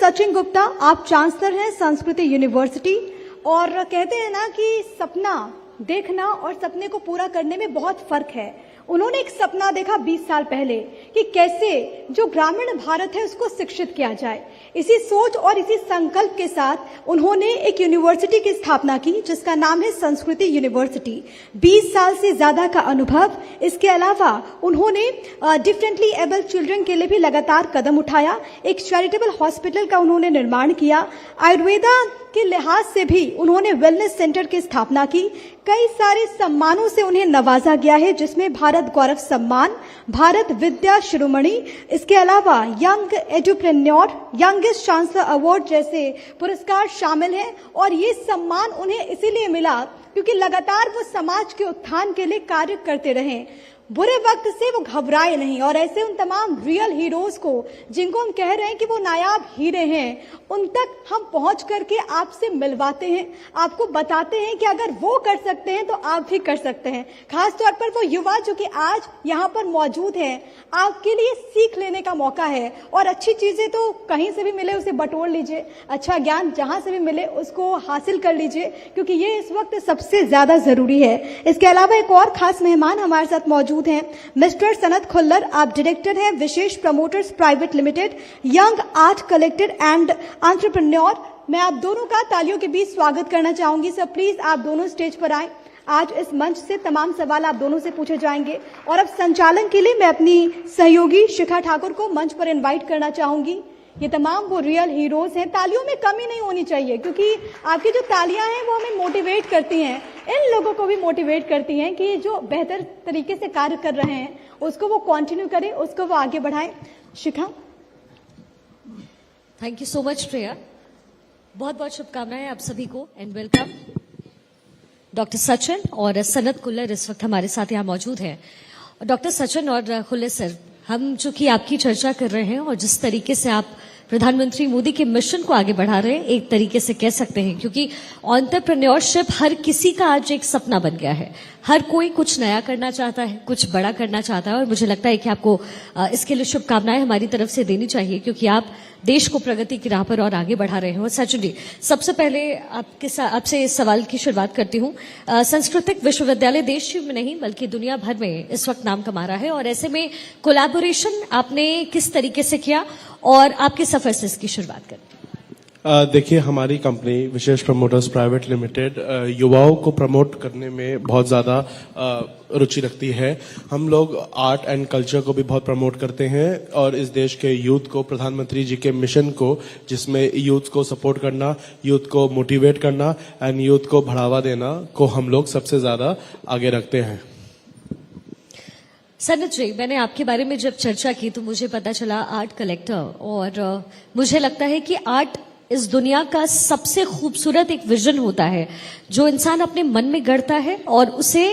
सचिन गुप्ता, आप चांसलर हैं संस्कृति यूनिवर्सिटी, और कहते हैं ना कि सपना देखना और सपने को पूरा करने में बहुत फर्क है। उन्होंने एक सपना देखा 20 साल पहले कि कैसे जो ग्रामीण भारत है उसको शिक्षित किया जाए। इसी सोच और इसी संकल्प के साथ उन्होंने एक यूनिवर्सिटी की स्थापना की जिसका नाम है संस्कृति यूनिवर्सिटी। 20 साल से ज्यादा का अनुभव। इसके अलावा उन्होंने डिफरेंटली एबल चिल्ड्रन के लिए भी लगातार कदम उठाया। एक चैरिटेबल हॉस्पिटल का उन्होंने निर्माण किया। आयुर्वेदा के लिहाज से भी उन्होंने वेलनेस सेंटर की स्थापना की। कई सारे सम्मानों से उन्हें नवाजा गया है जिसमें भारत गौरव सम्मान, भारत विद्या शिरोमणि, इसके अलावा young entrepreneur, youngest chancellor award जैसे पुरस्कार शामिल हैं। और ये सम्मान उन्हें इसीलिए मिला क्योंकि लगातार वो समाज के उत्थान के लिए कार्य करते रहे। बुरे वक्त से वो घबराए नहीं और ऐसे उन तमाम रियल हीरोज को जिनको हम कह रहे हैं कि वो नायाब हीरे हैं, उन तक हम पहुंच करके आपसे मिलवाते हैं, आपको बताते हैं कि अगर वो कर सकते हैं तो आप भी कर सकते हैं। खास तौर पर वो युवा जो कि आज यहाँ पर मौजूद हैं, आपके लिए सीख लेने का मौका है। और अच्छी चीजें तो कहीं से भी मिले उसे बटोर लीजिए, अच्छा ज्ञान जहां से भी मिले उसको हासिल कर लीजिए क्योंकि ये इस वक्त सबसे ज्यादा जरूरी है। इसके अलावा एक और खास मेहमान हमारे साथ मौजूद हैं, मिस्टर सनत खुल्लर। आप डायरेक्टर हैं Vishesh promoters private limited, young art collector and entrepreneur. मैं आप दोनों का तालियों के बीच स्वागत करना चाहूंगी। सर प्लीज आप दोनों स्टेज पर आए। आज इस मंच से तमाम सवाल आप दोनों से पूछे जाएंगे। और अब संचालन के लिए मैं अपनी सहयोगी शिखा ठाकुर को मंच पर इनवाइट करना चाहूंगी। ये तमाम वो रियल हीरोज हैं। तालियों में कमी नहीं होनी चाहिए क्योंकि आपकी जो तालियां हैं वो हमें मोटिवेट करती हैं, इन लोगों को भी मोटिवेट करती हैं कि जो बेहतर तरीके से कार्य कर रहे हैं उसको वो कंटिन्यू करें, उसको वो आगे बढ़ाएं। शिखा। थैंक यू सो मच प्रिया, बहुत बहुत शुभकामनाएं आप सभी को एंड वेलकम। डॉक्टर सचिन और सनत खुल्लर इस वक्त हमारे साथ यहाँ मौजूद हैं। डॉक्टर सचिन और खुल्लर सर, हम जो कि आपकी चर्चा कर रहे हैं और जिस तरीके से आप प्रधानमंत्री मोदी के मिशन को आगे बढ़ा रहे हैं, एक तरीके से कह सकते हैं क्योंकि एंटरप्रेन्योरशिप हर किसी का आज एक सपना बन गया है। हर कोई कुछ नया करना चाहता है, कुछ बड़ा करना चाहता है और मुझे लगता है कि आपको इसके लिए शुभकामनाएं हमारी तरफ से देनी चाहिए क्योंकि आप देश को प्रगति की राह पर और आगे बढ़ा रहे हो। सचिन जी, सबसे पहले आपसे इस सवाल की शुरुआत करती हूँ। सांस्कृतिक विश्वविद्यालय देश में नहीं बल्कि दुनिया भर में इस वक्त नाम कमा रहा है और ऐसे में कोलैबोरेशन आपने किस तरीके से किया और आपके सफर से इसकी शुरुआत करें। देखिए, हमारी कंपनी विशेष प्रमोटर्स प्राइवेट लिमिटेड युवाओं को प्रमोट करने में बहुत ज़्यादा रुचि रखती है। हम लोग आर्ट एंड कल्चर को भी बहुत प्रमोट करते हैं और इस देश के यूथ को, प्रधानमंत्री जी के मिशन को, जिसमें यूथ को सपोर्ट करना, यूथ को मोटिवेट करना एंड यूथ को बढ़ावा देना को हम लोग सबसे ज़्यादा आगे रखते हैं। सनत जी, मैंने आपके बारे में जब चर्चा की तो मुझे पता चला आर्ट कलेक्टर, और मुझे लगता है कि आर्ट इस दुनिया का सबसे खूबसूरत एक विजन होता है जो इंसान अपने मन में गढ़ता है और उसे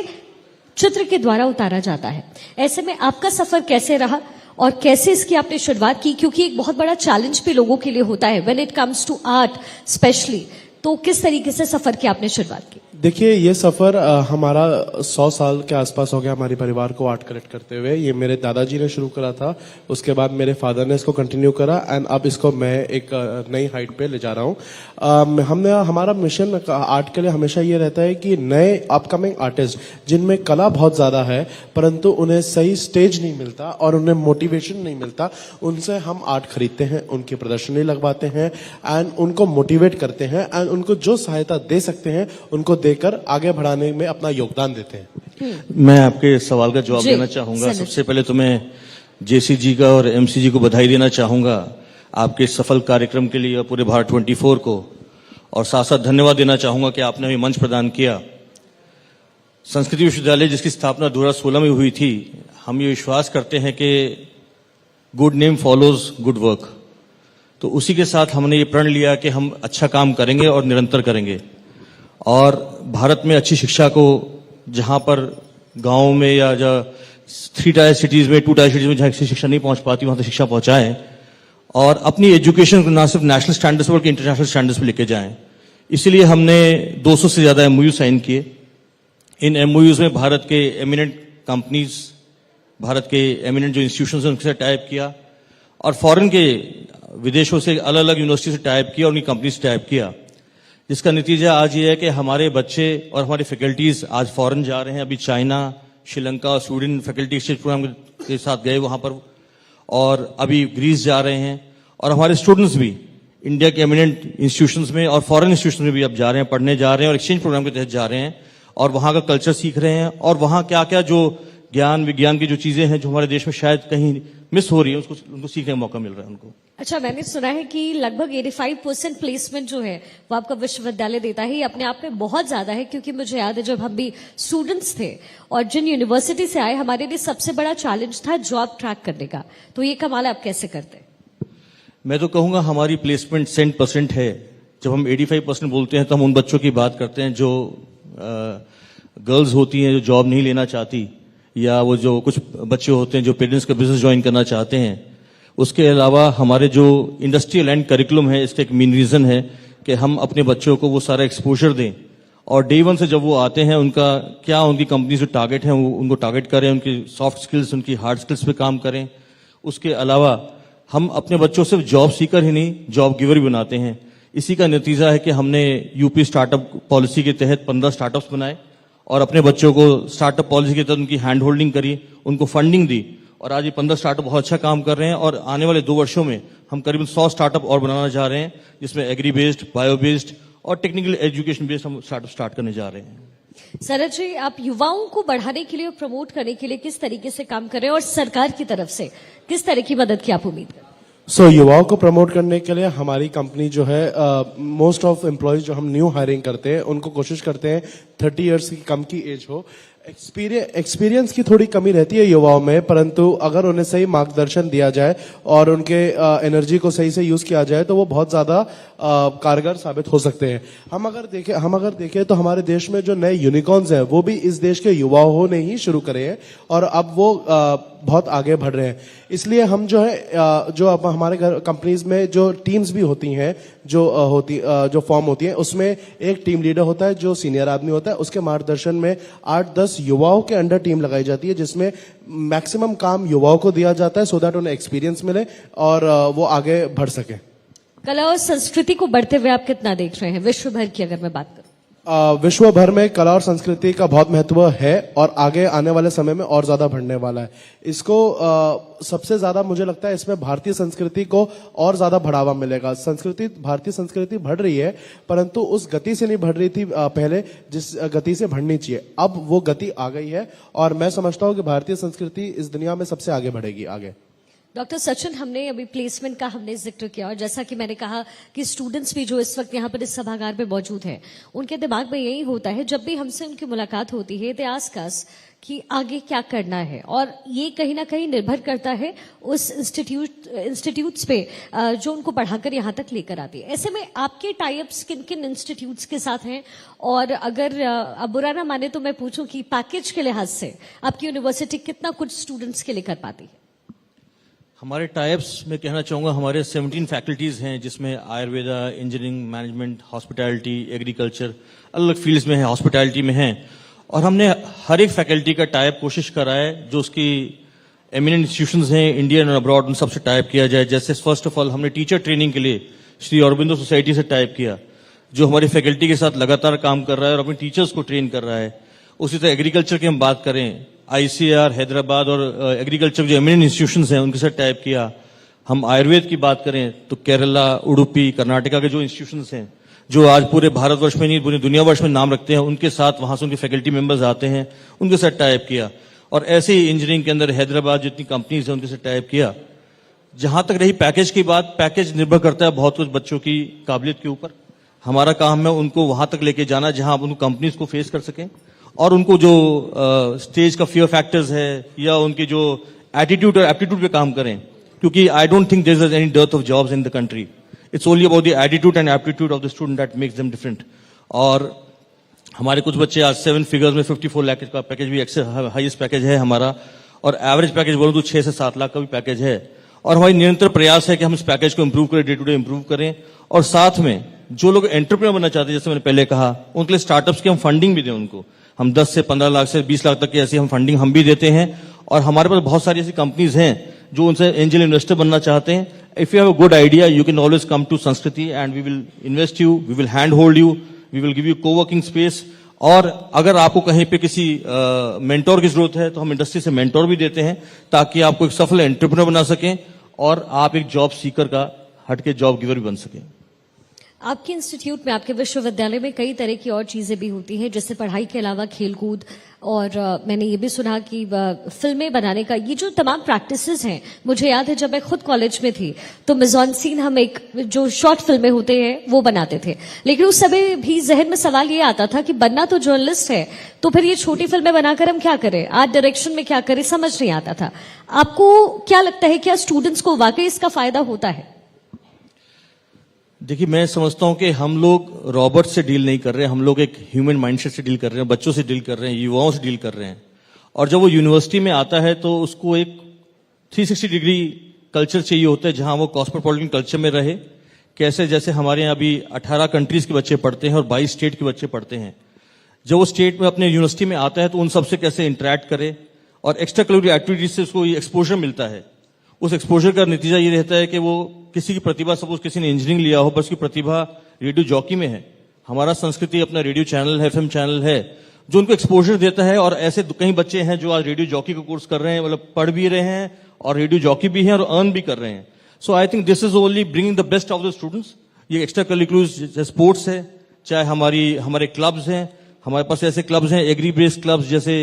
चित्र के द्वारा उतारा जाता है। ऐसे में आपका सफर कैसे रहा और कैसे इसकी आपने शुरुआत की, क्योंकि एक बहुत बड़ा चैलेंज भी लोगों के लिए होता है when it comes to art specially, तो किस तरीके से सफर की आपने शुरुआत की? देखिए, ये सफर हमारा 100 साल के आसपास हो गया हमारे परिवार को आर्ट कलेक्ट करते हुए। ये मेरे दादाजी ने शुरू करा था, उसके बाद मेरे फादर ने इसको कंटिन्यू करा एंड अब इसको मैं एक नई हाइट पे ले जा रहा हूँ। हमारा मिशन आर्ट के लिए हमेशा ये रहता है कि नए अपकमिंग आर्टिस्ट जिनमें कला बहुत ज्यादा है परंतु उन्हें सही स्टेज नहीं मिलता और उन्हें मोटिवेशन नहीं मिलता, उनसे हम आर्ट खरीदते हैं, उनकी प्रदर्शनी लगवाते हैं एंड उनको मोटिवेट करते हैं एंड उनको जो सहायता दे सकते हैं उनको कर आगे बढ़ाने में अपना योगदान देते हैं। मैं आपके सवाल का जवाब देना चाहूंगा। सबसे पहले तो मैं जेसी जी का और एमसी जी को बधाई देना चाहूंगा आपके सफल कार्यक्रम के लिए, पूरे भारत 24 को, और साथ साथ धन्यवाद देना चाहूंगा कि आपने हमें मंच प्रदान किया। संस्कृति विश्वविद्यालय जिसकी स्थापना 2016 में हुई थी, हम ये विश्वास करते हैं कि good name follows good work, तो उसी के साथ हमने ये प्रण लिया कि हम अच्छा काम करेंगे और निरंतर करेंगे और भारत में अच्छी शिक्षा को, जहां पर गांव में या 3 टायर सिटीज में, 2 टायर सिटीज में जहां शिक्षा नहीं पहुंच पाती वहां तक शिक्षा पहुंचाएं और अपनी एजुकेशन को ना सिर्फ नेशनल स्टैंडर्ड्स पर बल्कि इंटरनेशनल स्टैंडर्ड्स पर लेके जाएं। इसीलिए हमने 200 से ज्यादा एमओयू साइन किए। इन एमओयूज में भारत के एमिनेंट कंपनीज, भारत के एमिनेंट जो इंस्टीट्यूशंस हैं उनके साथ टाइप किया और फॉरेन के विदेशों से अलग अलग यूनिवर्सिटी से टाइप किया, उनकी कंपनी से टाइप किया, जिसका नतीजा आज ये है कि हमारे बच्चे और हमारे फैकल्टीज आज फॉरेन जा रहे हैं। अभी China, Sri Lanka, Sweden faculty exchange program के साथ गए वहां पर, और अभी ग्रीस जा रहे हैं। और हमारे स्टूडेंट्स भी इंडिया के एमिनेंट इंस्टीट्यूशंस में और फॉरेन इंस्टीट्यूशंस में भी अब जा रहे हैं, पढ़ने जा रहे हैं और एक्सचेंज प्रोग्राम के तहत जा रहे हैं और वहां का कल्चर सीख रहे हैं, और वहां क्या क्या जो ज्ञान विज्ञान की जो चीजें हैं जो हमारे देश में शायद कहीं मिस हो रही है, उसको उनको सीखने का मौका मिल रहा है उनको। अच्छा, मैंने सुना है कि लगभग 85% प्लेसमेंट जो है वो आपका विश्वविद्यालय देता है। ये अपने आप में बहुत ज्यादा है, क्योंकि मुझे याद है जब हम भी स्टूडेंट्स थे और जिन यूनिवर्सिटी से आए, हमारे लिए सबसे बड़ा चैलेंज था जॉब ट्रैक करने का। तो ये कमाल आप कैसे करते हैं? मैं तो कहूंगा हमारी प्लेसमेंट 100% है। जब हम 85% बोलते हैं तो हम उन बच्चों की बात करते हैं जो गर्ल्स होती हैं जो जॉब नहीं लेना चाहती, या वो जो कुछ बच्चे होते हैं जो पेरेंट्स का बिजनेस ज्वाइन करना चाहते हैं। उसके अलावा हमारे जो इंडस्ट्रियल एंड करिकुलम है, इसका एक मेन रीजन है कि हम अपने बच्चों को वो सारा एक्सपोजर दें, और डे वन से जब वो आते हैं उनका क्या उनकी कंपनी जो टारगेट है उनको टारगेट करें, उनकी सॉफ्ट स्किल्स उनकी हार्ड स्किल्स पे काम करें। उसके अलावा हम अपने बच्चों सिर्फ जॉब सीकर ही नहीं, जॉब गिवर भी बनाते हैं। इसी का नतीजा है कि हमने यूपी स्टार्टअप पॉलिसी के तहत 15 स्टार्टअप्स बनाए और अपने बच्चों को स्टार्टअप पॉलिसी के तहत उनकी हैंड होल्डिंग करी, उनको फंडिंग दी, और आज ये 15 स्टार्टअप बहुत अच्छा काम कर रहे हैं। और आने वाले 2 वर्षों में हम करीबन 100 स्टार्टअप और बनाना जा रहे हैं, जिसमें एग्री बेस्ड, बायो बेस्ड और टेक्निकल एजुकेशन बेस्ड हम स्टार्टअप स्टार्ट करने जा रहे हैं। सरद जी, आप युवाओं को बढ़ाने के लिए और प्रमोट करने के लिए किस तरीके से काम कर रहे हैं, और सरकार की तरफ से किस तरह की मदद की आप उम्मीद करें? युवाओं को प्रमोट करने के लिए हमारी कंपनी जो है मोस्ट ऑफ एम्प्लॉयज जो हम न्यू हायरिंग करते हैं उनको कोशिश करते हैं 30 इयर्स की कम की एज हो। एक्सपीरियंस की थोड़ी कमी रहती है युवाओं में, परंतु अगर उन्हें सही मार्गदर्शन दिया जाए और उनके एनर्जी को सही से यूज किया जाए तो वो बहुत ज्यादा कारगर साबित हो सकते हैं। हम अगर देखें तो हमारे देश में जो नए यूनिकॉर्न्स हैं वो भी इस देश के युवाओं ने ही शुरू करे हैं, और अब वो बहुत आगे बढ़ रहे हैं। इसलिए हम जो है जो अब हमारे कंपनीज में जो टीम्स भी होती हैं जो फॉर्म होती है, उसमें एक टीम लीडर होता है जो सीनियर आदमी होता है, उसके मार्गदर्शन में 8-10 युवाओं के अंडर टीम लगाई जाती है, जिसमें मैक्सिमम काम युवाओं को दिया जाता है, सो दैट उन्हें एक्सपीरियंस मिले और वो आगे बढ़ सके। कला और संस्कृति को बढ़ते हुए आप कितना देख रहे हैं विश्व भर की, अगर मैं बात करूं? विश्व भर में कला और संस्कृति का बहुत महत्व है और आगे आने वाले समय में और ज्यादा बढ़ने वाला है। इसको सबसे ज्यादा मुझे लगता है इसमें भारतीय संस्कृति को और ज्यादा बढ़ावा मिलेगा। भारतीय संस्कृति बढ़ रही है, परंतु उस गति से नहीं बढ़ रही थी पहले जिस गति से बढ़नी चाहिए। अब वो गति आ गई है और मैं समझता हूं कि भारतीय संस्कृति इस दुनिया में सबसे आगे बढ़ेगी आगे। डॉक्टर सचिन, हमने अभी प्लेसमेंट का हमने जिक्र किया, और जैसा कि मैंने कहा कि स्टूडेंट्स भी जो इस वक्त यहाँ पर इस सभागार में मौजूद हैं, उनके दिमाग में यही होता है जब भी हमसे उनकी मुलाकात होती है, दे आस्क अस कि आगे क्या करना है, और ये कहीं ना कहीं निर्भर करता है उस इंस्टीट्यूट्स पे जो उनको पढ़ाकर यहाँ तक लेकर आती है। ऐसे में आपके टाइप्स किन किन इंस्टीट्यूट्स के साथ हैं, और अगर अब बुरा ना माने तो मैं पूछूं कि पैकेज के लिहाज से आपकी यूनिवर्सिटी कितना कुछ स्टूडेंट्स के लिए कर पाती है? हमारे टाइप्स में कहना चाहूंगा हमारे 17 फैकल्टीज हैं, जिसमें Ayurveda, engineering, management, hospitality, agriculture, अलग फील्ड्स में है, हॉस्पिटैलिटी में है। और हमने हर एक फैकल्टी का टाइप कोशिश करा है, जो उसकी एमिनेंट इंस्टीट्यूशंस हैं इंडियन और अब्रॉड, उन सबसे टाइप किया जाए। जैसे फर्स्ट ऑफ ऑल हमने टीचर ट्रेनिंग के लिए श्री अरबिंदो सोसाइटी से टाइप किया, जो हमारी फैकल्टी के साथ लगातार काम कर रहा है और अपने टीचर्स को ट्रेन कर रहा है। उसी तरह एग्रीकल्चर की हम बात करें, आईसीआर हैदराबाद और एग्रीकल्चर जो एमिनेंट इंस्टीट्यूशंस हैं उनके साथ टाइप किया। हम आयुर्वेद की बात करें तो केरला, उडुपी, कर्नाटका के जो इंस्टीट्यूशंस हैं जो आज पूरे भारतवर्ष में नहीं पूरी दुनिया वर्ष में नाम रखते हैं, उनके साथ वहां से उनके फैकल्टी मेंबर्स आते हैं, उनके साथ टाइप किया। और ऐसे ही इंजीनियरिंग के अंदर हैदराबाद जितनी कंपनीज हैं उनके साथ टाइप किया। जहां तक रही पैकेज की बात, पैकेज निर्भर करता है बहुत कुछ बच्चों की काबिलियत के ऊपर। हमारा काम है उनको वहां तक लेके जाना जहां आप उनको कंपनीज को फेस कर सकें, और उनको जो स्टेज का फियर फैक्टर्स है या उनके जो एटीट्यूड और एप्टीट्यूड पे काम करें, क्योंकि I don't think there is any dearth of jobs in the country. It's only about the attitude and aptitude of the student that makes them different. और हमारे कुछ बच्चे आज 7 फिगर्स में 54 लाख का पैकेज भी हाईएस्ट पैकेज है हमारा, और एवरेज पैकेज बोलूं तो 6 से 7 लाख का भी पैकेज है। और हमारी निरंतर प्रयास है कि हम इस पैकेज को इंप्रूव करें, डे टू डे इंप्रूव करें, और साथ में जो लोग एंटरप्रेन्योर बनना चाहते हैं, जैसे मैंने पहले कहा, उनके लिए स्टार्टअप्स की हम फंडिंग भी दें। उनको हम 10 से 15 लाख से 20 लाख तक की ऐसी हम फंडिंग हम भी देते हैं। और हमारे पास बहुत सारी ऐसी कंपनीज हैं जो उनसे एंजल इन्वेस्टर बनना चाहते हैं, if you have a good idea, you can always come to Sanskriti and we will invest you, we will handhold you, we will give you co-working space. और अगर आपको कहीं पे किसी मेंटोर की जरूरत है तो हम इंडस्ट्री से मेंटोर भी देते हैं ताकि आपको एक सफल एंटरप्रेन्योर बना सकें और आप एक जॉब सीकर का हटके जॉब गिवर भी बन सकें। आपके इंस्टीट्यूट में, आपके विश्वविद्यालय में कई तरह की और चीजें भी होती हैं, जैसे पढ़ाई के अलावा खेलकूद, और मैंने ये भी सुना कि फिल्में बनाने का, ये जो तमाम प्रैक्टिसेस हैं, मुझे याद है जब मैं खुद कॉलेज में थी तो मिज़ॉन सीन हम एक जो शॉर्ट फिल्में होते हैं वो बनाते थे, लेकिन उस समय भी जहन में सवाल ये आता था कि बनना तो जर्नलिस्ट है, तो फिर ये छोटी फिल्में बनाकर हम क्या करें, आर्ट डायरेक्शन में क्या करें, समझ नहीं आता था। आपको क्या लगता है, क्या स्टूडेंट्स को वाकई इसका फायदा होता है? देखिए, मैं समझता हूं कि हम लोग रॉबोट से डील नहीं कर रहे हैं, हम लोग एक ह्यूमन माइंडसेट से डील कर रहे हैं, बच्चों से डील कर रहे हैं, युवाओं से डील कर रहे हैं। और जब वो यूनिवर्सिटी में आता है तो उसको एक 360 डिग्री कल्चर चाहिए होता है जहां वो कॉस्मोपॉलिटन कल्चर में रहे। कैसे, जैसे हमारे यहाँ अभी 18 कंट्रीज के बच्चे पढ़ते हैं और 22 स्टेट के बच्चे पढ़ते हैं। जब वो स्टेट में अपने यूनिवर्सिटी में आता है तो उन सबसे कैसे इंटरेक्ट करे और एक्स्ट्रा करिकुलर एक्टिविटीज से उसको एक्सपोजर मिलता है। उस एक्सपोजर का नतीजा ये रहता है कि वो किसी की प्रतिभा, सपोज किसी ने इंजीनियरिंग लिया हो, बस की प्रतिभा रेडियो जॉकी में है, हमारा संस्कृति अपना रेडियो चैनल है, एफएम चैनल है, जो उनको एक्सपोजर देता है। और ऐसे कई बच्चे हैं जो आज रेडियो जॉकी का कोर्स कर रहे हैं, मतलब पढ़ भी रहे हैं और रेडियो जॉकी भी हैं और अर्न भी कर रहे हैं। So I think this is only bringing the best of the students. ये एक्स्ट्रा करिकुलर स्पोर्ट्स है, चाहे हमारे क्लब्स हैं, हमारे पास ऐसे क्लब्स हैं, एग्री बेस्ड क्लब्स, जैसे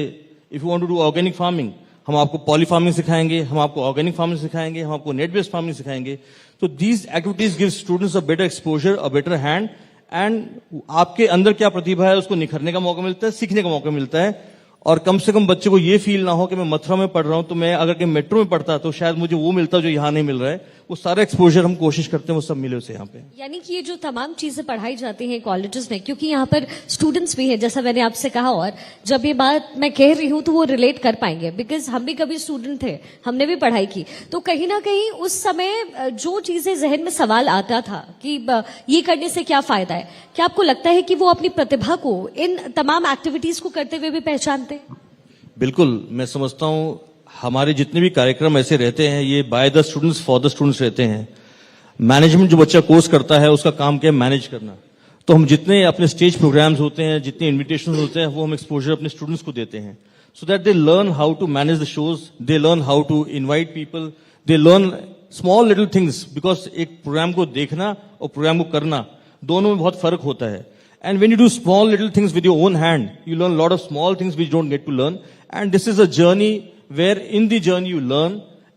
if you want to do organic farming, हम आपको पॉली फार्मिंग सिखाएंगे, हम आपको ऑर्गेनिक फार्मिंग सिखाएंगे, हम आपको नेट बेस्ड फार्मिंग सिखाएंगे। तो these activities give students a better exposure, a better hand, and आपके अंदर क्या प्रतिभा है उसको निखरने का मौका मिलता है, सीखने का मौका मिलता है। और कम से कम बच्चे को ये फील ना हो कि मैं मथुरा में पढ़ रहा हूं तो मैं अगर कहीं मेट्रो में पढ़ता तो शायद मुझे वो मिलता जो यहाँ नहीं मिल रहा है। वो सारा एक्सपोजर हम कोशिश करते हैं वो सब मिले उसे यहाँ पे। यानी कि ये जो तमाम चीजें पढ़ाई जाती हैं कॉलेजेस में, क्योंकि यहाँ पर स्टूडेंट्स भी हैं, जैसा मैंने आपसे कहा, और जब ये बात मैं कह रही हूं तो वो रिलेट कर पाएंगे, बिकॉज हम भी कभी स्टूडेंट थे, हमने भी पढ़ाई की, तो कहीं ना कहीं उस समय जो चीजें जहन में सवाल आता था कि ये करने से क्या फायदा है, क्या आपको लगता है कि वो अपनी प्रतिभा को इन तमाम एक्टिविटीज को करते हुए भी पहचानते हैं? बिल्कुल, मैं समझता हूं हमारे जितने भी कार्यक्रम ऐसे रहते हैं ये by the students for the students रहते हैं। मैनेजमेंट जो बच्चा कोर्स करता है उसका काम क्या है, मैनेज करना। तो हम जितने अपने स्टेज प्रोग्राम्स होते हैं, जितने इन्विटेशन होते हैं, वो हम एक्सपोजर अपने स्टूडेंट्स को देते हैं, so that they learn how to manage the shows, they learn how to invite people, they learn small little things. Because एक प्रोग्राम को देखना और प्रोग्राम को करना दोनों में बहुत फर्क होता है। And when you do small little things with your own hand, you learn a lot of small things which you don't get to learn. And this is a journey where in the journey you learn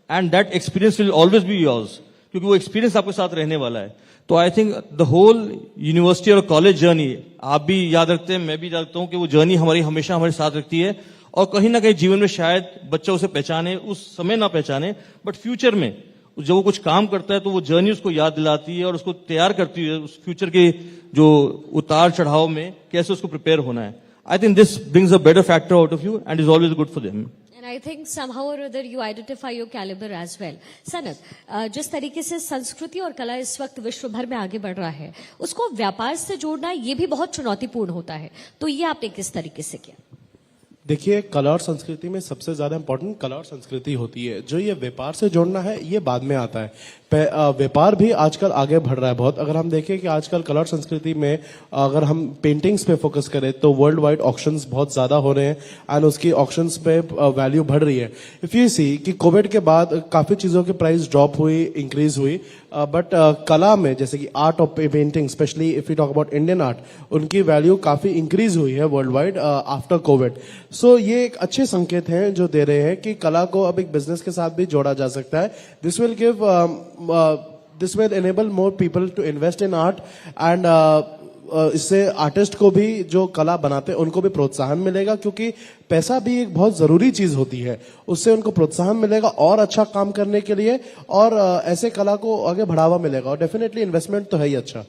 and that experience will always be yours. क्योंकि वो experience आपके साथ रहने वाला है। तो I think the whole university और college journey, आप भी याद रखते हैं, मैं भी याद रखता हूँ कि वो journey हमारी हमेशा हमारे साथ रखती है। और कहीं ना कहीं जीवन में शायद बच्चा उसे पहचाने, उस समय ना पहचाने, बट फ्यूचर में जब वो कुछ काम करता है तो वो जर्नी उसको याद दिलाती है और उसको तैयार करती है उस फ्यूचर के जो उतार चढ़ाव में कैसे उसको प्रिपेयर होना है। आई think this brings a better factor out of you and is always good for them. And I think somehow or other you identify your caliber as well. Sanat, जिस तरीके से संस्कृति और कला इस वक्त विश्व भर में आगे बढ़ रहा है, उसको व्यापार से जोड़ना ये भी बहुत चुनौतीपूर्ण होता है, तो ये आपने किस तरीके से किया? देखिए, कला और संस्कृति में सबसे ज्यादा इंपॉर्टेंट कला और संस्कृति होती है। जो ये व्यापार से जोड़ना है ये बाद में आता है। व्यापार भी आजकल आगे बढ़ रहा है बहुत। अगर हम देखें कि आजकल कला और संस्कृति में अगर हम पेंटिंग्स पे फोकस करें तो वर्ल्ड वाइड ऑक्शंस बहुत ज्यादा हो रहे हैं एंड उसकी ऑक्शंस पे वैल्यू बढ़ रही है। इफ यू सी कि कोविड के बाद काफी चीजों की प्राइस ड्रॉप हुई, इंक्रीज हुई, बट कला में जैसे कि art of painting, specially if you talk about Indian art, उनकी वैल्यू काफी इंक्रीज हुई है वर्ल्ड वाइड आफ्टर कोविड। सो ये एक अच्छे संकेत हैं जो दे रहे हैं कि कला को अब एक बिजनेस के साथ भी जोड़ा जा सकता है। This will enable more people to invest in art and इससे आर्टिस्ट को भी जो कला बनाते हैं उनको भी प्रोत्साहन मिलेगा, क्योंकि पैसा भी एक बहुत जरूरी चीज होती है। उससे उनको प्रोत्साहन मिलेगा और अच्छा काम करने के लिए, और ऐसे कला को आगे बढ़ावा मिलेगा, और डेफिनेटली इन्वेस्टमेंट तो है ही अच्छा।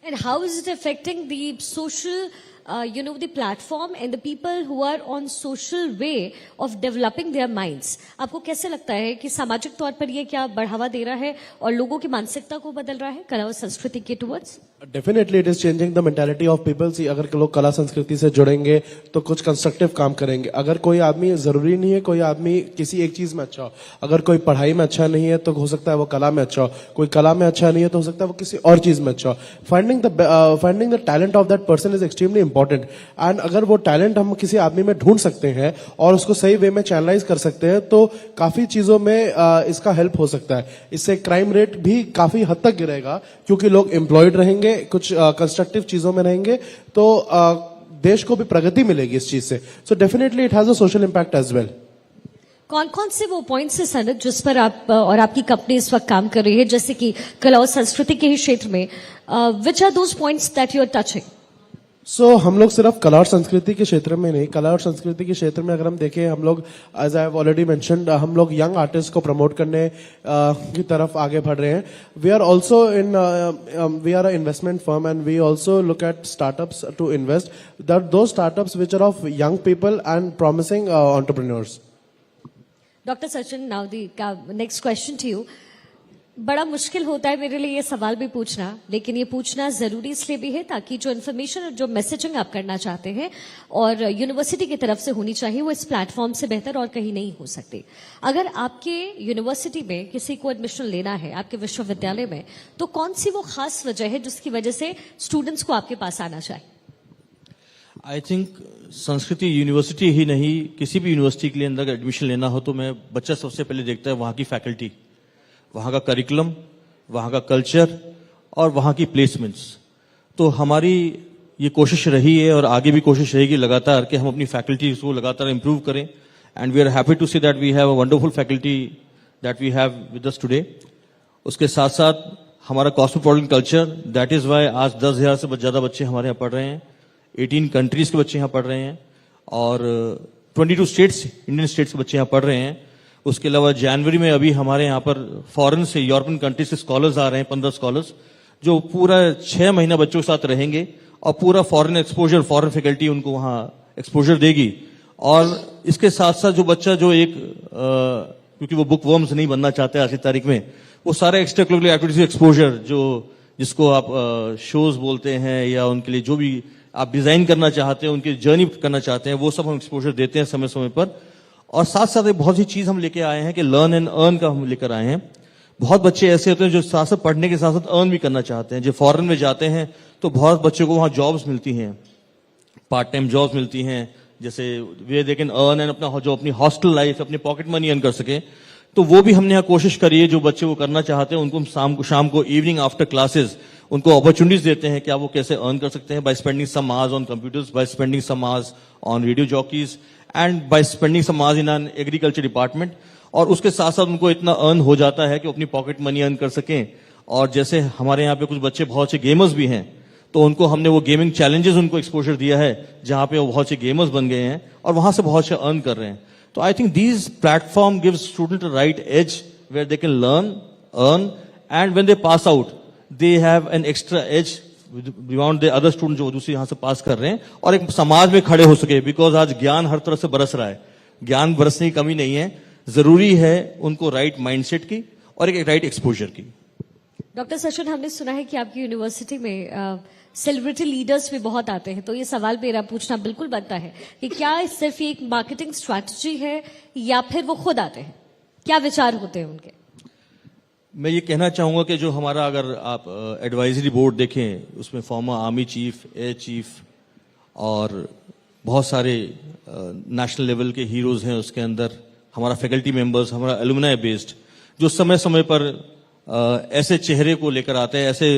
And how is it affecting the social the platform and the people who are on social way of developing their minds. आपको कैसे लगता है कि सामाजिक तौर पर ये क्या बढ़ावा दे रहा है और लोगों की मानसिकता को बदल रहा है कला और संस्कृति के towards? Definitely it is changing the mentality of people. See अगर लोग कला संस्कृति से जुड़ेंगे तो कुछ कंस्ट्रक्टिव काम करेंगे. अगर कोई आदमी, जरूरी नहीं है कोई आदमी किसी एक चीज में अच्छा हो. अगर कोई पढ़ाई में अच्छा नहीं है तो हो सकता है वो कला में अच्छा हो. कोई कला में अच्छा नहीं है तो हो सकता है वो किसी और चीज में अच्छा हो. Finding the talent of that person is extremely important. And अगर वो टैलेंट हम किसी आदमी में ढूंढ सकते हैं और उसको सही वे में चैनलाइज कर सकते हैं तो काफी चीजों में इसका हेल्प हो सकता है. इससे क्राइम रेट भी काफी हद तक गिरेगा क्योंकि लोग एम्प्लॉयड रहेंगे, कुछ कंस्ट्रक्टिव चीजों में रहेंगे तो देश को भी प्रगति मिलेगी इस चीज से. So definitely it has a social impact as well. कौन कौन से वो पॉइंट्स है सनत जिस पर आप और आपकी कंपनी इस वक्त काम कर रही है, जैसे कि कला और संस्कृति के ही क्षेत्र में, which are those points that you are touching? So हम लोग सिर्फ कला और संस्कृति के क्षेत्र में नहीं, कला और संस्कृति के क्षेत्र में अगर हम देखें, हम लोग as I have already mentioned, हम लोग यंग आर्टिस्ट को प्रमोट करने की तरफ आगे बढ़ रहे हैं. We are also we are a investment firm and we also look at startups to invest, that those startups which are of young people and promising entrepreneurs. Doctor Sachin, now the next question to you. बड़ा मुश्किल होता है मेरे लिए ये सवाल भी पूछना, लेकिन ये पूछना जरूरी इसलिए भी है ताकि जो इन्फॉर्मेशन और जो मैसेजिंग आप करना चाहते हैं और यूनिवर्सिटी की तरफ से होनी चाहिए वो इस प्लेटफॉर्म से बेहतर और कहीं नहीं हो सकती. अगर आपके यूनिवर्सिटी में किसी को एडमिशन लेना है, आपके विश्वविद्यालय में, तो कौन सी वो खास वजह है जिसकी वजह से स्टूडेंट्स को आपके पास आना चाहिए? आई थिंक संस्कृति यूनिवर्सिटी ही नहीं, किसी भी यूनिवर्सिटी के लिए अंदर एडमिशन लेना हो तो मैं बच्चा सबसे पहले देखता है वहां की फैकल्टी, वहां का करिकुलम, वहां का कल्चर और वहां की प्लेसमेंट्स. तो हमारी ये कोशिश रही है और आगे भी कोशिश रहेगी लगातार कि हम अपनी फैकल्टी को लगातार इंप्रूव करें. And we are happy to see that we have a wonderful faculty that we have with us today. उसके साथ साथ हमारा cosmopolitan culture, that is why आज 10,000 से ज्यादा बच्चे हमारे यहाँ पढ़ रहे हैं. 18 कंट्रीज के बच्चे यहाँ पढ़ रहे हैं और 22 स्टेट्स, इंडियन स्टेट्स के बच्चे यहाँ पढ़ रहे हैं. उसके अलावा जनवरी में अभी हमारे यहाँ पर फॉरेन से, यूरोपियन कंट्री से स्कॉलर्स आ रहे हैं, 15 स्कॉलर्स, जो पूरा 6 महीना बच्चों के साथ रहेंगे और पूरा फॉरेन एक्सपोजर, फॉरेन फैकल्टी उनको वहाँ एक्सपोजर देगी. और इसके साथ साथ जो बच्चा जो एक क्योंकि वो बुक वर्म्स नहीं बनना चाहते आज की तारीख में, वो सारे एक्स्ट्रा करिकुलर एक्टिविटीज एक्सपोजर जो जिसको आप शोज बोलते हैं या उनके लिए जो भी आप डिजाइन करना चाहते हैं, उनकी जर्नी करना चाहते हैं, वो सब हम एक्सपोजर देते हैं समय समय पर. और साथ साथ एक बहुत सी चीज हम लेके आए हैं कि लर्न एंड अर्न का हम लेकर आए हैं. बहुत बच्चे ऐसे होते हैं जो साथ साथ पढ़ने के साथ साथ अर्न भी करना चाहते हैं. जो फॉरेन में जाते हैं तो बहुत बच्चों को वहां जॉब्स मिलती हैं, पार्ट टाइम जॉब्स मिलती हैं, जैसे वे दे कैन अर्न एंड अपना जो अपनी हॉस्टल लाइफ, अपनी पॉकेट मनी अर्न कर सके. तो वो भी हमने यहाँ कोशिश करी है. जो बच्चे वो करना चाहते हैं उनको हम शाम को इवनिंग आफ्टर क्लासेस उनको अपॉर्चुनिटीज देते हैं क्या वो कैसे अर्न कर सकते हैं by spending some hours on computers, by spending some hours on radio jockeys and by spending some hours in an agriculture department. और उसके साथ साथ उनको इतना अर्न हो जाता है कि वो अपनी पॉकेट मनी अर्न कर सकें. और जैसे हमारे यहाँ पे कुछ बच्चे बहुत से गेमर्स भी हैं, तो उनको हमने वो गेमिंग चैलेंजेस उनको एक्सपोजर दिया है जहां पे वो बहुत से गेमर्स बन गए हैं और वहां से बहुत से अर्न कर रहे हैं. तो I think these platform gives student a right edge where they can learn, earn and when they pass out they have an extra edge beyond the other student जो दूसरे यहां से पास कर रहे हैं और एक समाज में खड़े हो सके. बिकॉज आज ज्ञान हर तरफ से बरस रहा है, ज्ञान बरसने की कमी नहीं है. जरूरी है उनको राइट माइंडसेट की और एक राइट एक्सपोजर की. डॉक्टर सचिन, हमने सुना है कि आपकी यूनिवर्सिटी में सेलिब्रिटी लीडर्स भी बहुत आते हैं, तो ये सवाल मेरा पूछना बिल्कुल बनता है कि क्या सिर्फ एक मार्केटिंग स्ट्रैटेजी है या फिर वो खुद आते हैं? क्या विचार होते हैं उनके? मैं ये कहना चाहूंगा कि जो हमारा अगर आप एडवाइजरी बोर्ड देखें, उसमें farmer army chief, air chief और बहुत सारे नेशनल लेवल के हीरोज हैं. उसके अंदर हमारा फैकल्टी मेंबर्स, हमारा एलुमनाई बेस्ड, जो समय समय पर ऐसे चेहरे को लेकर आते हैं, ऐसे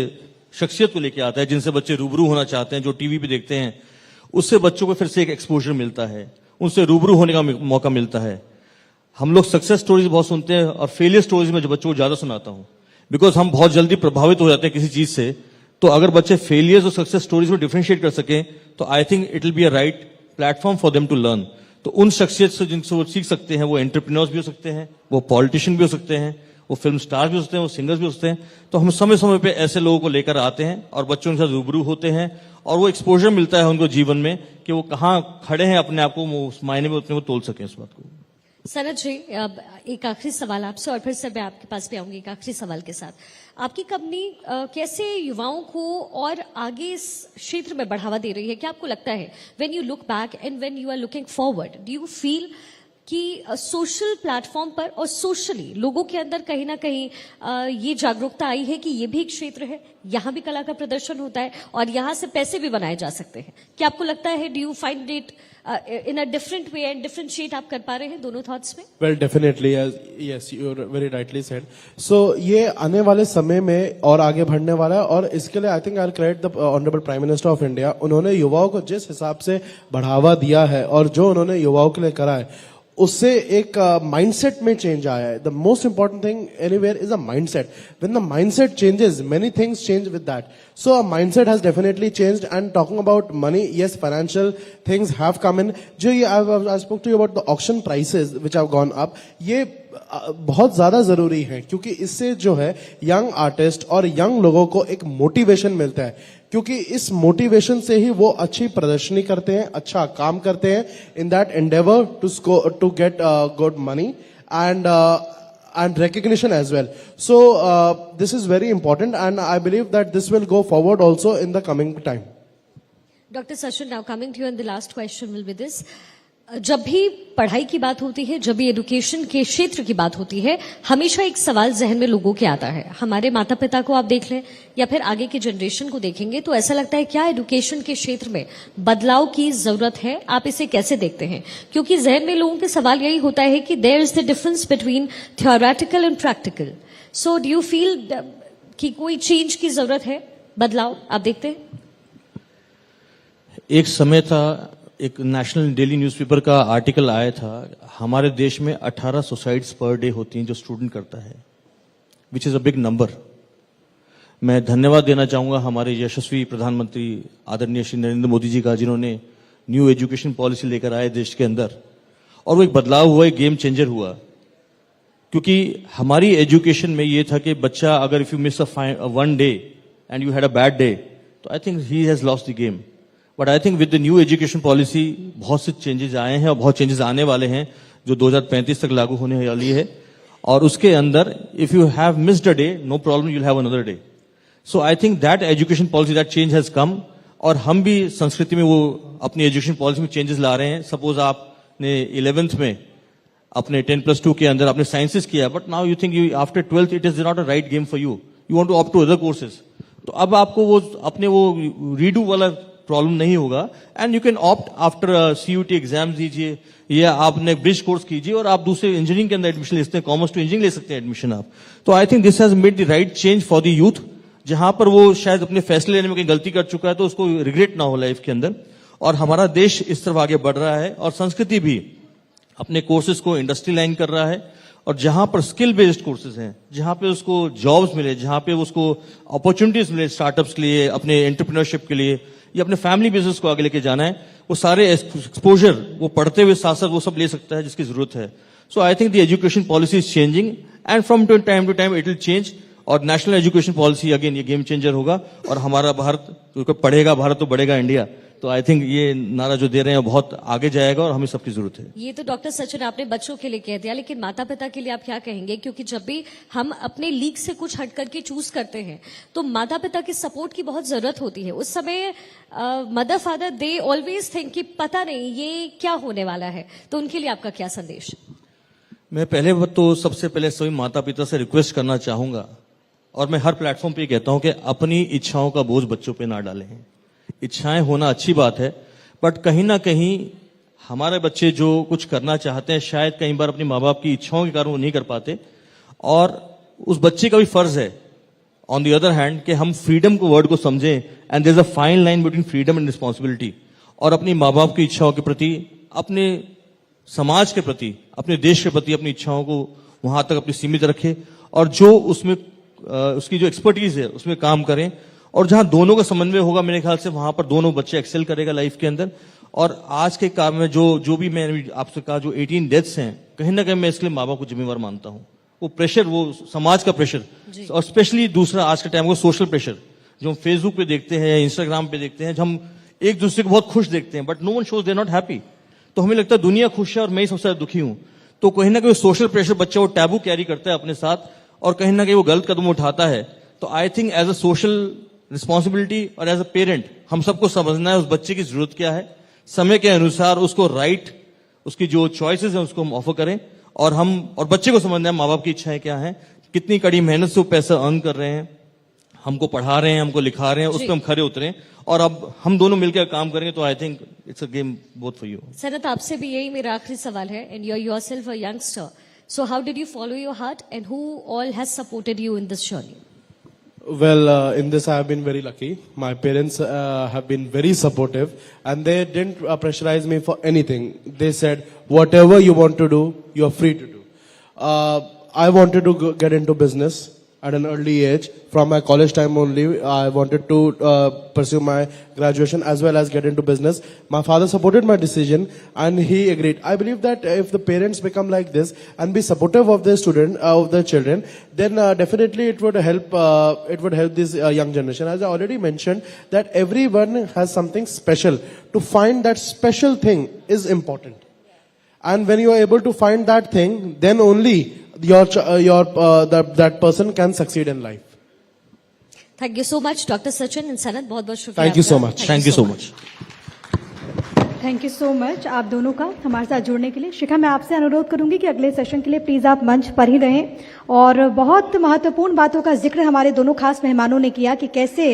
शख्सियत को लेकर आता है जिनसे बच्चे रूबरू होना चाहते हैं, जो टीवी पे देखते हैं. उससे बच्चों को फिर से एक एक्सपोजर मिलता है, उनसे रूबरू होने का मौका मिलता है. हम लोग सक्सेस स्टोरीज बहुत सुनते हैं और फेलियर स्टोरीज में जो बच्चों को ज्यादा सुनाता हूं, बिकॉज हम बहुत जल्दी प्रभावित हो जाते हैं किसी चीज से. तो अगर बच्चे फेलियर्स और सक्सेस स्टोरीज में डिफरेंशिएट कर सकें तो I think it will be a right platform for them to learn. तो उन शख्सियत से जिनसे वो सीख सकते हैं, वो एंटरप्रेन्योर्स भी हो सकते हैं, वो पॉलिटिशियन भी हो सकते हैं, वो फिल्म स्टार भी हो सकते हैं, वो सिंगर्स भी हो सकते हैं. तो हम समय समय पे ऐसे लोगों को लेकर आते हैं और बच्चों के साथ रूबरू होते हैं और वो एक्सपोजर मिलता है उनको जीवन में कि वो कहाँ खड़े हैं अपने आप को, वो उस मायने में अपने को तोल सकें इस बात को। सनत जी, अब एक आखिरी सवाल आपसे और फिर से मैं आपके पास भी आऊंगी एक आखिरी सवाल के साथ। आपकी कंपनी कैसे युवाओं को और आगे इस क्षेत्र में बढ़ावा दे रही है? क्या आपको लगता है when you look back and when you are looking forward, do you feel कि सोशल प्लेटफॉर्म पर और सोशली लोगों के अंदर कहीं ना कहीं ये जागरूकता आई है कि ये भी एक क्षेत्र है, यहाँ भी कला का प्रदर्शन होता है और यहाँ से पैसे भी बनाए जा सकते हैं? क्या आपको लगता है, do you find it in a different way and differentiate आप कर पा रहे हैं दोनों थॉट्स में? Well definitely, yes, you very rightly said. So ये आने वाले समय में और आगे बढ़ने वाला है, और इसके लिए I think I credit the honourable prime minister of India. उन्होंने युवाओं को जिस हिसाब से बढ़ावा दिया है और जो उन्होंने युवाओं के लिए करा है, उससे एक माइंडसेट में चेंज आया है। The most important thing anywhere is a mindset. When the mindset changes, many things change with that. So a mindset has definitely changed. And talking about money, yes, financial things have come in. जो ये I spoke to you about the auction prices which have gone up. ये बहुत ज्यादा जरूरी है, क्योंकि इससे जो है यंग आर्टिस्ट और यंग लोगों को एक मोटिवेशन मिलता है, क्योंकि इस मोटिवेशन से ही वो अच्छी प्रदर्शनी करते हैं, अच्छा काम करते हैं in that endeavour to get good money and recognition as well. So this is very important, and I believe that this will go forward also in the coming time. Dr. Sachin, now coming to you, and the last question will be this. जब भी पढ़ाई की बात होती है, जब भी education के क्षेत्र की बात होती है, हमेशा एक सवाल जहन में लोगों के आता है। हमारे माता पिता को आप देख लें या फिर आगे की जनरेशन को देखेंगे तो ऐसा लगता है क्या एजुकेशन के क्षेत्र में बदलाव की जरूरत है? आप इसे कैसे देखते हैं? क्योंकि जहन में लोगों के सवाल यही होता है कि there is the difference between theoretical and practical. So do you feel कि कोई चेंज की जरूरत है, बदलाव आप देखते हैं? एक समय था, एक नेशनल डेली न्यूज़पेपर का आर्टिकल आया था, हमारे देश में 18 सुसाइड्स पर डे होती हैं जो स्टूडेंट करता है, which is a big number. मैं धन्यवाद देना चाहूंगा हमारे यशस्वी प्रधानमंत्री आदरणीय श्री नरेंद्र मोदी जी का, जिन्होंने न्यू एजुकेशन पॉलिसी लेकर आए देश के अंदर, और वो एक बदलाव हुआ, एक गेम चेंजर हुआ। क्योंकि हमारी एजुकेशन में ये था कि बच्चा अगर if you miss one day and you had a bad day, तो I think he has lost the game. But I think with the new education policy बहुत से चेंजेस आए हैं और बहुत चेंजेस आने वाले हैं जो 2035 तक लागू होने वाली है, और उसके अंदर if you have missed a day, no problem, you will have another day. So I think that education policy, that change has come, और हम भी संस्कृति में वो अपनी एजुकेशन पॉलिसी में चेंजेस ला रहे हैं। सपोज आपने 11th में अपने 10+2 के अंदर आपने साइंसेस किया, but now you think you after 12th it is not a right game for you, you want to opt to other courses. तो अब आपको वो अपने वो रीडू वाला प्रॉब्लम नहीं होगा, and you can opt after CUT exam दीजिए या आपने ब्रिज कोर्स कीजिए और आप दूसरे इंजीनियरिंग के अंदर एडमिशन ले सकते हैं, कॉमर्स टू इंजीनियरिंग ले सकते हैं एडमिशन आप। तो I think this has made the right change for the youth. जहां पर वो शायद अपने फैसले लेने में कहीं गलती कर चुका है तो उसको रिग्रेट ना हो लाइफ के अंदर, और हमारा देश इस तरफ आगे बढ़ रहा है, और संस्कृति भी अपने कोर्सेज को इंडस्ट्री लाइन कर रहा है, और जहां पर स्किल बेस्ड कोर्सेज हैं, जहां पे उसको जॉब्स मिले, जहां पे उसको अपॉर्चुनिटीज मिले स्टार्टअप्स के लिए, अपने एंटरप्रेन्योरशिप के लिए, या अपने फैमिली बिजनेस को आगे लेके जाना है, वो सारे एक्सपोजर वो पढ़ते हुए साथ साथ वो सब ले सकता है जिसकी जरूरत है। So I think the education policy is changing, and from time to time it will change, और नेशनल एजुकेशन पॉलिसी अगेन ये गेम चेंजर होगा, और हमारा भारत तो पढ़ेगा भारत तो बढ़ेगा इंडिया। तो आई थिंक ये नारा जो दे रहे हैं बहुत आगे जाएगा, और हमें सबकी जरूरत है। ये तो डॉक्टर सचिन आपने बच्चों के लिए कह दिया, लेकिन माता पिता के लिए आप क्या कहेंगे? क्योंकि जब भी हम अपने लीग से कुछ हट करके चूज करते हैं तो माता पिता की सपोर्ट की बहुत जरूरत होती है। उस समय mother father they always think कि पता नहीं ये क्या होने वाला है, तो उनके लिए आपका क्या संदेश? मैं पहले तो सबसे पहले सभी माता पिता से रिक्वेस्ट करना चाहूंगा, और मैं हर प्लेटफॉर्म पे कहता हूं कि अपनी इच्छाओं का बोझ बच्चों पे ना डालें। इच्छाएं होना अच्छी बात है, बट कहीं ना कहीं हमारे बच्चे जो कुछ करना चाहते हैं शायद कई बार अपने माँ बाप की इच्छाओं के कारण वो नहीं कर पाते, और उस बच्चे का भी फर्ज है ऑन द अदर हैंड कि हम फ्रीडम को वर्ड को समझें, and there is a fine line between freedom and responsibility, और अपनी माँ बाप की इच्छाओं के प्रति, अपने समाज के प्रति, अपने देश के प्रति अपनी इच्छाओं को वहां तक अपनी सीमित रखे, और जो उसमें उसकी जो एक्सपर्टीज है उसमें काम करें, और जहां दोनों का समन्वय होगा मेरे ख्याल से वहां पर दोनों बच्चे एक्सेल करेगा लाइफ के अंदर। और आज के काम में जो भी मैंने आपसे कहा, जो 18 डेथ्स हैं, कहीं ना कहीं मैं इसके लिए माँ बाप को जिम्मेवार मानता हूं। वो प्रेशर, वो समाज का प्रेशर, और स्पेशली दूसरा आज के टाइम को सोशल प्रेशर, जो हम फेसबुक पे देखते हैं, इंस्टाग्राम पे देखते हैं, हम एक दूसरे को बहुत खुश देखते हैं, but no one shows they not happy. तो हमें लगता है दुनिया खुश है और मैं ही सबसे ज्यादा दुखी हूं। तो कहीं ना कहीं सोशल प्रेशर बच्चा वो टैबू कैरी करता है अपने साथ और कहीं ना कहीं वो गलत कदम उठाता है। तो I think as a social responsibility और एज अ पेरेंट हम सबको समझना है उस बच्चे की जरूरत क्या है, समय के अनुसार उसको राइट उसकी जो चॉइसेस हैं उसको हम ऑफर करें और बच्चे को समझना है माँ बाप की इच्छाएं क्या हैं, कितनी कड़ी मेहनत से वो पैसा अर्न कर रहे हैं, हमको पढ़ा रहे हैं, हमको लिखा रहे हैं, उस पर हम खरे उतरें और अब हम दोनों मिलकर काम करेंगे तो I think it's a game both for you. Sanat, आपसे भी यही मेरा आखिरी सवाल है, and you are yourself a youngster, so how did you follow your heart and who all has supported you in this journey? Well, in this I have been very lucky. My parents have been very supportive and they didn't pressurize me for anything. They said, whatever you want to do, you're free to do. I wanted to get into business at an early age. From my college time only, I wanted to pursue my graduation as well as get into business. My father supported my decision and he agreed. I believe that if the parents become like this and be supportive of their of their children, then definitely it would help. It would help this young generation. As I already mentioned, that everyone has something special. To find that special thing is important. And when you are able to find that thing, then only that person can succeed in life. Thank you so much doctor Sachin and Sanat, बहुत बहुत शुक्रिया। Thank you so आपका। much. Thank you so much. Thank you so much आप दोनों का हमारे साथ जुड़ने के लिए। शिखा, मैं आपसे अनुरोध करूंगी कि अगले सेशन के लिए प्लीज आप मंच पर ही रहें। और बहुत महत्वपूर्ण बातों का जिक्र हमारे दोनों खास मेहमानों ने किया कि कैसे